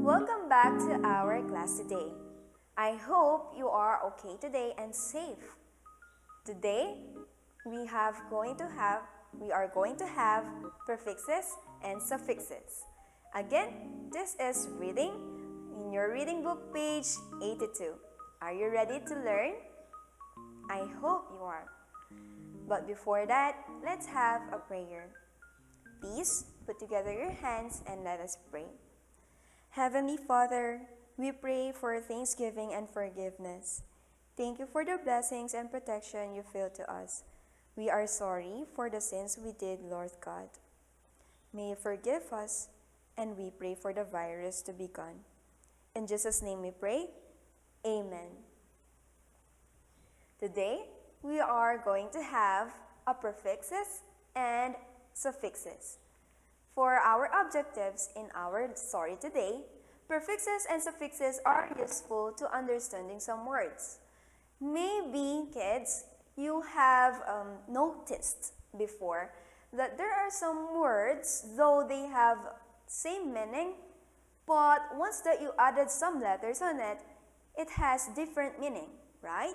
Welcome back to our class today. I hope you are okay today and safe. Today, we are going to have prefixes and suffixes. Again, this is reading in your reading book page 82. Are you ready to learn? I hope you are. But before that, let's have a prayer. Please put together your hands and let us pray. Heavenly Father, we pray for thanksgiving and forgiveness. Thank you for the blessings and protection you feel to us. We are sorry for the sins we did, Lord God. May you forgive us, and we pray for the virus to be gone. In Jesus' name we pray. Amen. Today, we are going to have a prefixes and suffixes. For our objectives in our story today, prefixes and suffixes are useful to understanding some words. Maybe, kids, you have noticed before that there are some words, though they have same meaning, but once that you added some letters on it, it has different meaning, right?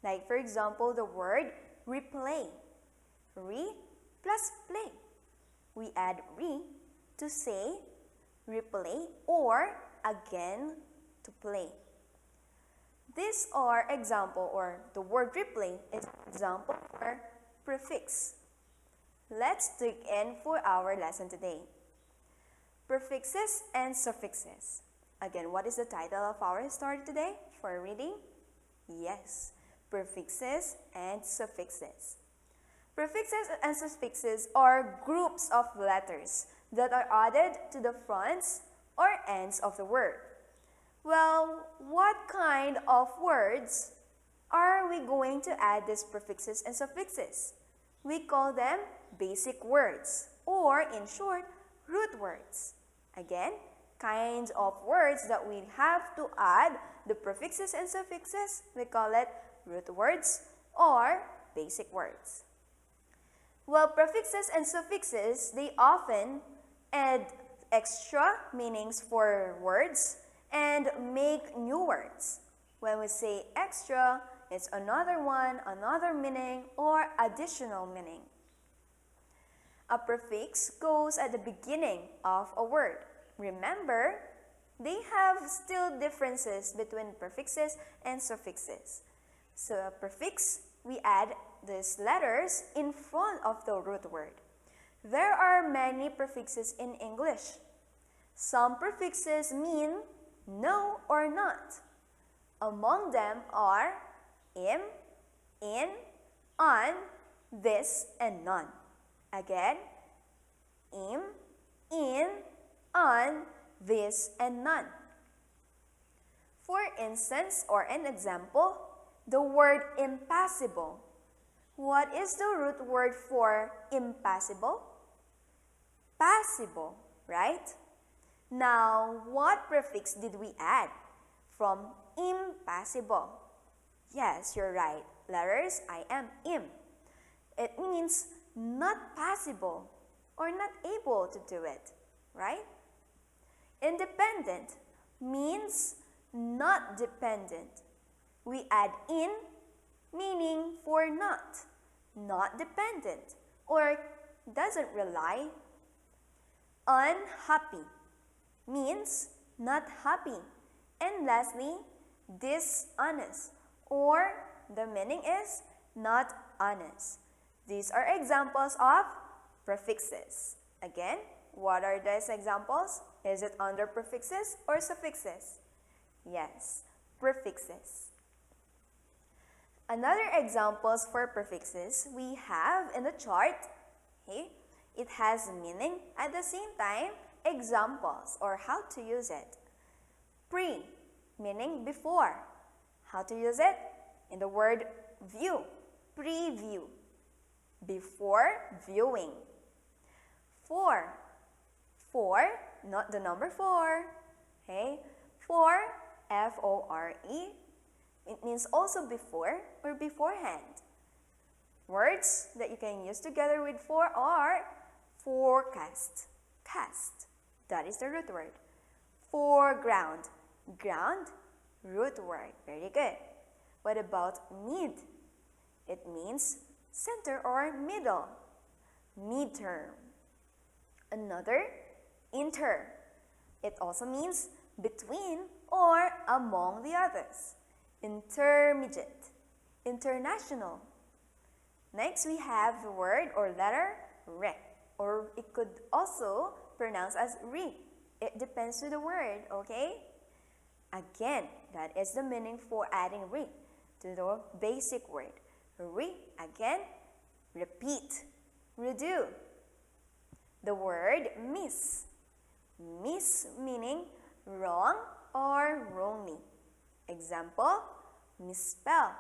Like for example, the word replay. Re plus play. We add re to say replay or again to play. These are example, or the word replay is example for prefix. Let's dig in for our lesson today. Prefixes and suffixes. Again, what is the title of our story today for reading? Yes, prefixes and suffixes. Prefixes and suffixes are groups of letters that are added to the fronts or ends of the word. Well, what kind of words are we going to add these prefixes and suffixes? We call them basic words, or in short, root words. Again, kinds of words that we have to add the prefixes and suffixes, we call it root words or basic words. Well, prefixes and suffixes, they often add extra meanings for words and make new words. When we say extra, it's another one, another meaning, or additional meaning. A prefix goes at the beginning of a word. Remember, they have still differences between prefixes and suffixes. So a prefix, we add these letters in front of the root word. There are many prefixes in English. Some prefixes mean no or not. Among them are im, in, on, this, and none. Again, im, in, on, this, and none. For instance, or an example, the word impassable. What is the root word for impassable? Passable, right? Now, what prefix did we add from impassable? Yes, you're right. Letters I am im. It means not passable or not able to do it, right? Independent means not dependent. We add in, meaning for not dependent, or doesn't rely. Unhappy means not happy. And lastly, dishonest, or the meaning is not honest. These are examples of prefixes. Again, what are these examples? Is it under prefixes or suffixes? Yes, prefixes. Another examples for prefixes we have in the chart. Okay? It has meaning at the same time examples or how to use it. Pre, meaning before. How to use it? In the word view, preview, before viewing. For, not the number 4. Okay? For, F-O-R-E, It means also before or beforehand. Words that you can use together with for are forecast, cast, that is the root word. Foreground, ground, root word. Very good. What about mid? It means center or middle. Midterm. Another, inter. It also means between or among the others. Intermediate, international. Next, we have the word or letter re, or it could also pronounce as re. It depends to the word, okay? Again, that is the meaning for adding re to the basic word. Re, again, repeat, redo. The word miss. Miss meaning wrong or wrongly. Example, misspell,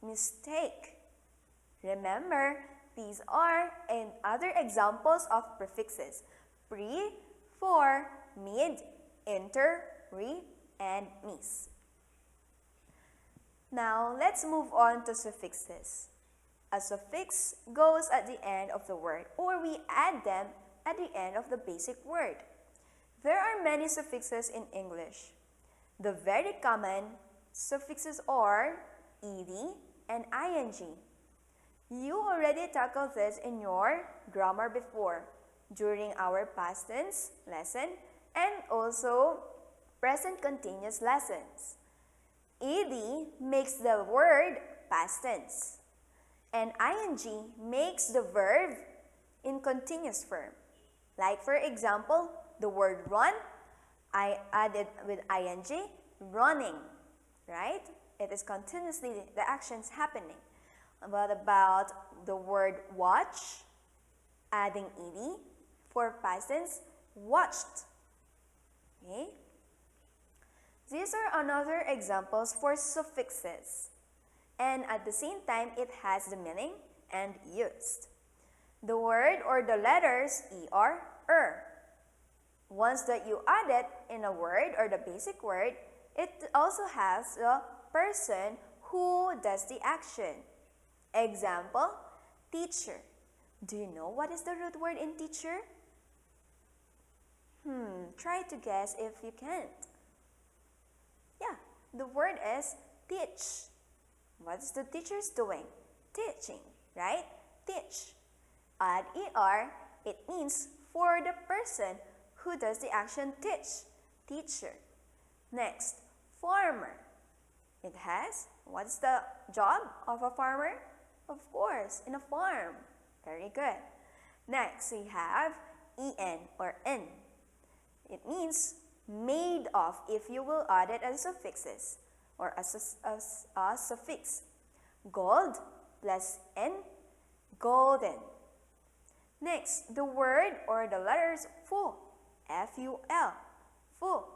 mistake. Remember, these are and other examples of prefixes. Pre, for, mid, inter, re, and miss. Now, let's move on to suffixes. A suffix goes at the end of the word, or we add them at the end of the basic word. There are many suffixes in English. The very common suffixes are ed and ing. You already tackled this in your grammar before, during our past tense lesson and also present continuous lessons. Ed makes the word past tense, and ing makes the verb in continuous form. Like for example, the word run, I added with ing, running, right? It is continuously the actions happening. What about the word watch, adding ed for past tense, watched. Okay? These are another examples for suffixes, and at the same time it has the meaning and used. The word or the letters er. Once that you add it in a word or the basic word, it also has the person who does the action. Example, teacher. Do you know what is the root word in teacher? Try to guess if you can't. Yeah, the word is teach. What is the teacher's doing? Teaching, right? Teach. Add er, it means for the person who does the action teach, teacher. Next, farmer. It has, what's the job of a farmer? Of course, in a farm. Very good. Next, we have en or n. It means made of if you will add it as suffixes or as a suffix. Gold plus n, golden. Next, the word or the letters full, F-U-L, full,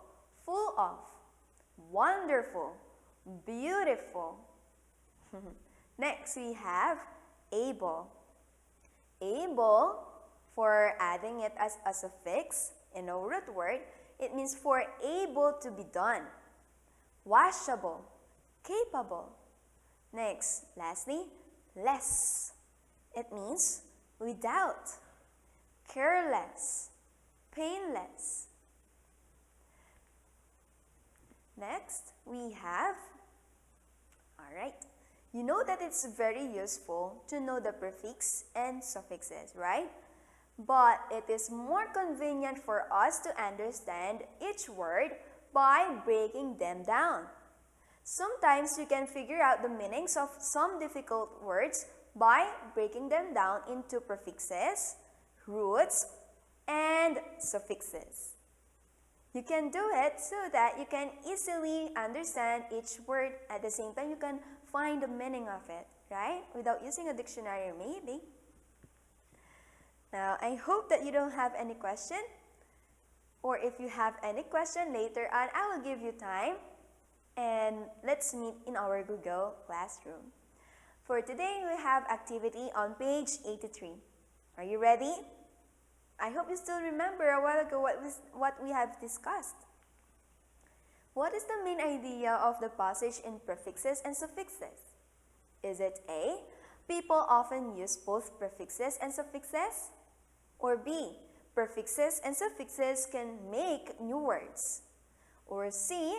full of, wonderful, beautiful. Next, we have able. Able, for adding it as a suffix in a root word, it means for able to be done. Washable, capable. Next, lastly, less. It means without, careless, painless. Next, we have, you know that it's very useful to know the prefix and suffixes, right? But it is more convenient for us to understand each word by breaking them down. Sometimes you can figure out the meanings of some difficult words by breaking them down into prefixes, roots, and suffixes. You can do it so that you can easily understand each word. At the same time, you can find the meaning of it, right? Without using a dictionary, maybe. Now, I hope that you don't have any question. Or if you have any question later on, I will give you time. And let's meet in our Google Classroom. For today, we have activity on page 83. Are you ready? I hope you still remember a while ago what we have discussed. What is the main idea of the passage in prefixes and suffixes? Is it A, people often use both prefixes and suffixes? Or B, prefixes and suffixes can make new words? Or C,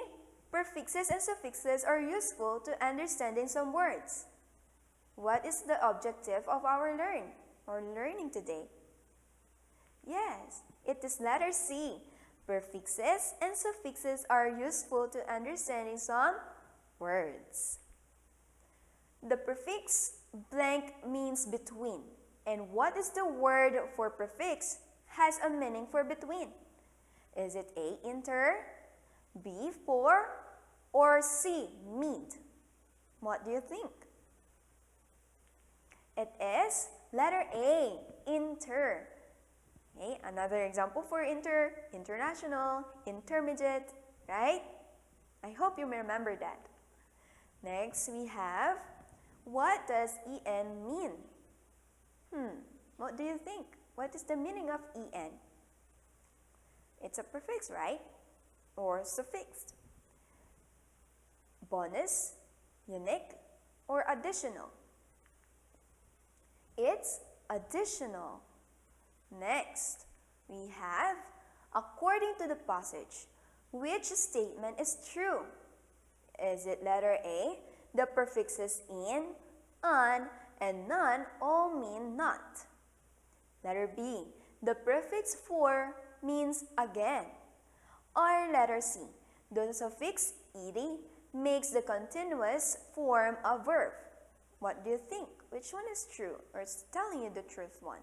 prefixes and suffixes are useful to understanding some words? What is the objective of our learning today? Yes, it is letter C. Prefixes and suffixes are useful to understanding some words. The prefix blank means between. And what is the word for prefix has a meaning for between? Is it A, inter, B, for, or C, mid? What do you think? It is letter A, inter. Okay, another example for inter, international, intermediate, right? I hope you remember that. Next, we have, what does en mean? What do you think? What is the meaning of en? It's a prefix, right? Or suffix. Bonus, unique, or additional? It's additional. Next, we have, according to the passage, which statement is true? Is it letter A, the prefixes in, on, and none all mean not? Letter B, the prefix for means again. Or letter C, the suffix ed makes the continuous form a verb. What do you think? Which one is true, or is telling you the truth one?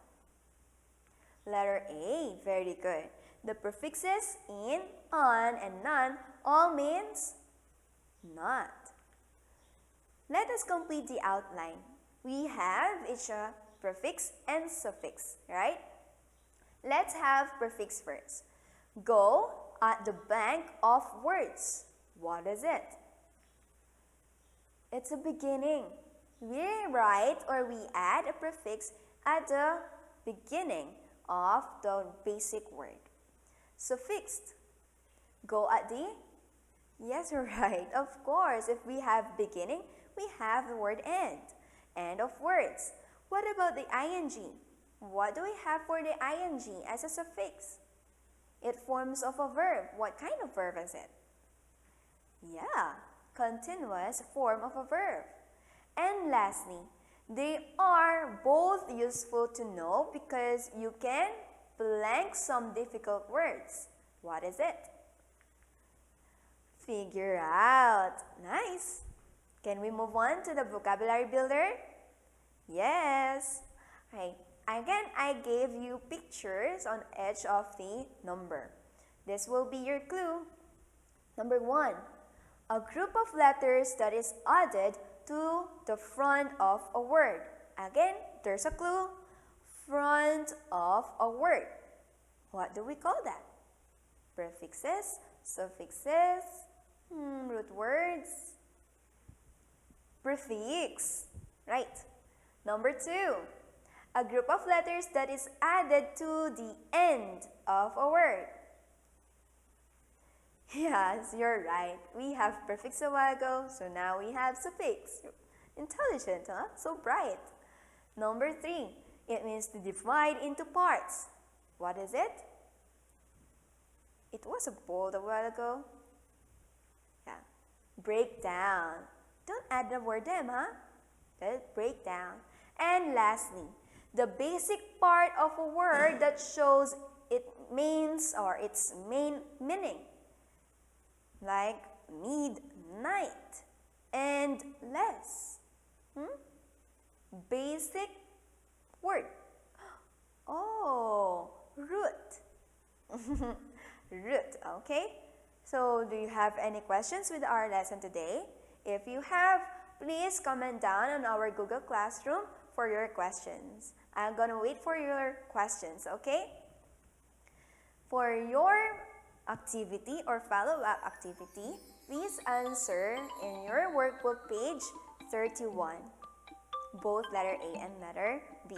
Letter A, very good. The prefixes in, on, and none all means not. Let us complete the outline. We have each a prefix and suffix, right? Let's have prefix first. Go at the blank of words. What is it? It's a beginning. We write or we add a prefix at the beginning of the basic word. Suffixed. Go at the? Yes, you're right. Of course, if we have beginning, we have the word end. End of words. What about the ing? What do we have for the ing as a suffix? It forms of a verb. What kind of verb is it? Yeah, continuous form of a verb. And lastly, they are both useful to know because you can blank some difficult words. What is it? Figure out. Nice. Can we move on to the vocabulary builder? Yes. Right. Again, I gave you pictures on each of the number. This will be your clue. Number 1, a group of letters that is added to the front of a word. Again, there's a clue. Front of a word. What do we call that? Prefixes, suffixes, root words, prefix. Right. Number 2, a group of letters that is added to the end of a word. Yes, you're right. We have prefix a while ago, so now we have suffix. Intelligent, huh? So bright. Number 3, it means to divide into parts. What is it? It was a bold a while ago. Yeah. Break down. Don't add the word them, huh? Break down. And lastly, the basic part of a word that shows it means or its main meaning. Like midnight and less. Basic word. Oh, root. Root, okay? So, do you have any questions with our lesson today? If you have, please comment down on our Google Classroom for your questions. I'm gonna wait for your questions, okay? For your activity or follow-up activity, please answer in your workbook page 31, both letter A and letter B.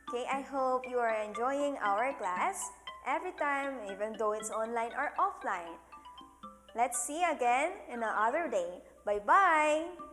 Okay, I hope you are enjoying our class every time, even though it's online or offline. Let's see you again in another day. Bye-bye!